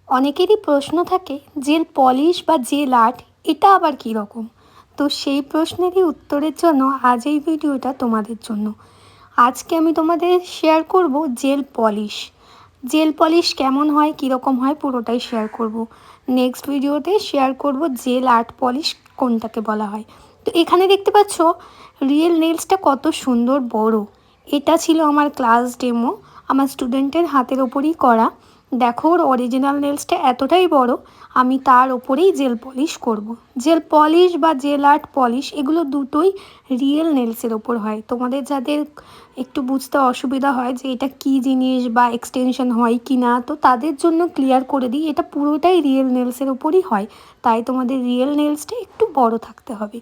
অনেকেরই প্রশ্ন থাকে জেল পলিশ বা জেল আর্ট এটা আবার কী রকম। তো সেই প্রশ্নেরই উত্তরের জন্য আজ এই ভিডিওটা তোমাদের জন্য। আজকে আমি তোমাদের শেয়ার করব জেল পলিশ। জেল পলিশ কেমন হয়, কীরকম হয়, পুরোটাই শেয়ার করব। নেক্সট ভিডিওতে শেয়ার করব জেল আর্ট পলিশ কোনটাকে বলা হয়। তো এখানে দেখতে পাচ্ছ রিয়েল নেলসটা কত সুন্দর বড়। এটা ছিল আমার ক্লাস ডেমো, আমার স্টুডেন্টের হাতের ওপরই করা। দেখো ওর অরিজিনাল নেলসটা এতটাই বড়, আমি তার ওপরেই জেল পলিশ করব। জেল পলিশ বা জেল আর্ট পলিশ এগুলো দুটোই রিয়েল নেলসের ওপর হয়। তোমাদের যাদের একটু বুঝতে অসুবিধা হয় যে এটা কী জিনিস বা এক্সটেনশন হয় কি না, তো তাদের জন্য ক্লিয়ার করে দিই, এটা পুরোটাই রিয়েল নেলসের ওপরই হয়। তাই তোমাদের রিয়েল নেলসটা একটু বড় থাকতে হবে।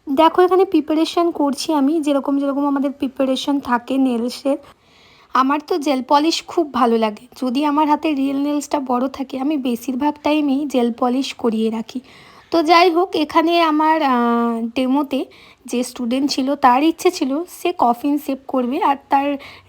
দেখো এখানে প্রিপারেশান করছি আমি, যেরকম যেরকম আমাদের প্রিপারেশান থাকে নেলসের। আমার তো জেল পলিশ খুব ভালো লাগে। যদি আমার হাতে রিয়েল নেলসটা বড় থাকে আমি বেশিরভাগ টাইমেই জেল পলিশ করিয়ে রাখি। তো যাই হোক, এখানে আমার ডেমোতে যে স্টুডেন্ট ছিল তার ইচ্ছে ছিল সে কফিন শেপ করবে আর তার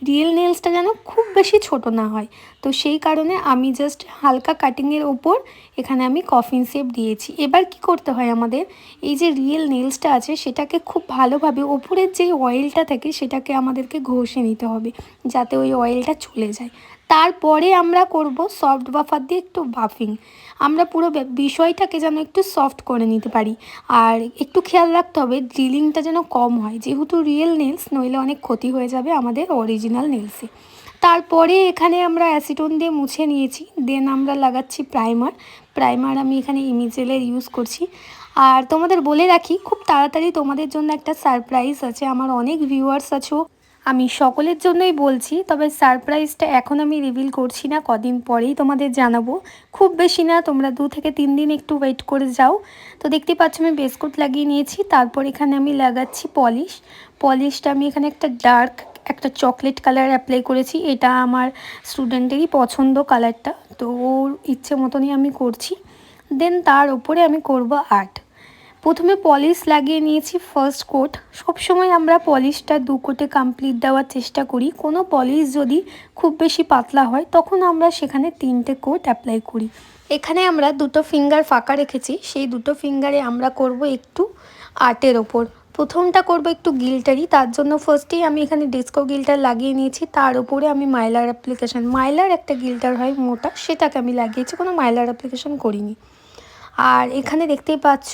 রিয়েল নেলসটা যেন খুব বেশি ছোট না হয়। তো সেই কারণে আমি জাস্ট হালকা কাটিংয়ের ওপর এখানে আমি কফিন শেপ দিয়েছি। এবার কি করতে হয় আমাদের, এই যে রিয়েল নেলসটা আছে সেটাকে খুব ভালোভাবে ওপরের যে অয়েলটা থাকে সেটাকে আমাদেরকে ঘষে নিতে হবে যাতে ওই অয়েলটা চলে যায়। তারপরে আমরা করব সফট বাফার দিয়ে একটু বাফিং। আমরা পুরো বিষয়টাকে যেন একটু সফট করে নিতে পারি। আর একটু খেয়াল রাখতে হবে ড্রিলিংটা যেন কম হয়, যেহেতু রিয়েল নেলস, নইলে অনেক ক্ষতি হয়ে যাবে আমাদের অরিজিনাল নেলসে। তারপরে এখানে আমরা অ্যাসিটোন দিয়ে মুছে নিয়েছি, দেন আমরা লাগাচ্ছি প্রাইমার। প্রাইমার আমি এখানে ইমিজেলের ইউজ করছি। আর তোমাদের বলে রাখি, খুব তাড়াতাড়ি তোমাদের জন্য একটা সারপ্রাইজ আছে। আমার অনেক ভিউয়ার্স আছো, আমি সকলের জন্যই বলছি, তবে সারপ্রাইজটা এখন আমি রিভিল করছি না, কদিন পরেই তোমাদের জানাবো। খুব বেশি না, তোমরা 2 থেকে 3 দিন একটু ওয়েট করে যাও। তো দেখতেই পাচ্ছ আমি বেসকুট লাগিয়ে নিয়েছি। তারপর এখানে আমি লাগাচ্ছি পলিশ। পলিশটা আমি এখানে একটা চকলেট কালার অ্যাপ্লাই করেছি। এটা আমার স্টুডেন্টেরই পছন্দ কালারটা, তো ওর ইচ্ছে মতনই আমি করছি। দেন তার উপরে আমি করব আর্ট। প্রথমে পলিশ লাগিয়ে নিয়েছি ফার্স্ট কোট। সবসময় আমরা পলিশটা 2 কোটে কমপ্লিট দেওয়ার চেষ্টা করি। কোনো পলিশ যদি খুব বেশি পাতলা হয় তখন আমরা সেখানে 3টে কোট অ্যাপ্লাই করি। এখানে আমরা 2টো ফিঙ্গার ফাঁকা রেখেছি, সেই 2টো ফিঙ্গারে আমরা করব একটু আর্টের ওপর। প্রথমটা করব একটু গিল্টারি, তার জন্য ফার্স্টেই আমি এখানে ডিস্কো গিল্টার লাগিয়ে নিয়েছি। তার উপরে আমি মাইলার অ্যাপ্লিকেশান, মাইলার একটা গিল্টার হয় মোটা, সেটাকে আমি লাগিয়েছি, কোনো মাইলার অ্যাপ্লিকেশান করিনি। আর এখানে দেখতেই পাচ্ছ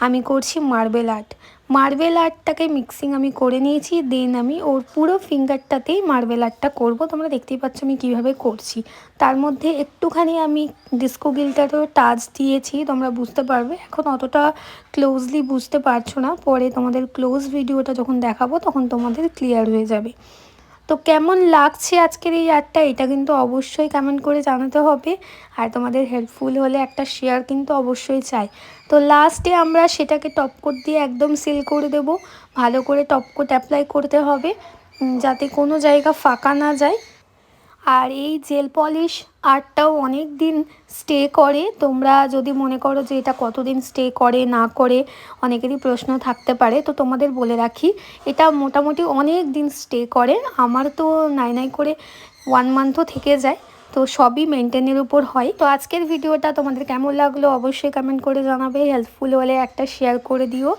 আমি করছি মার্বেল আর্ট। মার্বেল আর্টটাকে মিক্সিং আমি করে নিয়েছি, দেন আমি ওর পুরো ফিঙ্গারটাতেই মার্বেল আর্টটা করব। তোমরা দেখতেই পাচ্ছ আমি কিভাবে করছি। তার মধ্যে একটুখানি আমি ডিস্কো গিল্টারও টাচ দিয়েছি, তোমরা বুঝতে পারবে। এখন অতটা ক্লোজলি বুঝতে পারছো না, পরে তোমাদের ক্লোজ ভিডিওটা যখন দেখাবো তখন তোমাদের ক্লিয়ার হয়ে যাবে। তো কেমন লাগছে আজকের এই আর্টটা, এটা কিন্তু অবশ্যই কমেন্ট করে জানাতে হবে। আর তোমাদের হেল্পফুল হলে একটা শেয়ার কিন্তু অবশ্যই চাই। তো লাস্টে আমরা সেটাকে টপ কোট দিয়ে একদম সিল করে দেব। ভালো করে টপ কোট অ্যাপ্লাই করতে হবে যাতে কোনো জায়গা ফাঁকা না যায়। আর এই জেল পলিশ আর্টটাও অনেক দিন স্টে করে। তোমরা যদি মনে করো যে এটা কতদিন স্টে করে না করে, অনেকেরই প্রশ্ন থাকতে পারে, তো তোমাদের বলে রাখি এটা মোটামুটি অনেক দিন স্টে করে। আমার তো নাই করে 1 মান্থও থেকে যায়। তো সবই মেনটেনের উপর হয়। তো আজকের ভিডিওটা তোমাদের কেমন লাগলো অবশ্যই কমেন্ট করে জানাবে। হেল্পফুল হলে একটা শেয়ার করে দিও।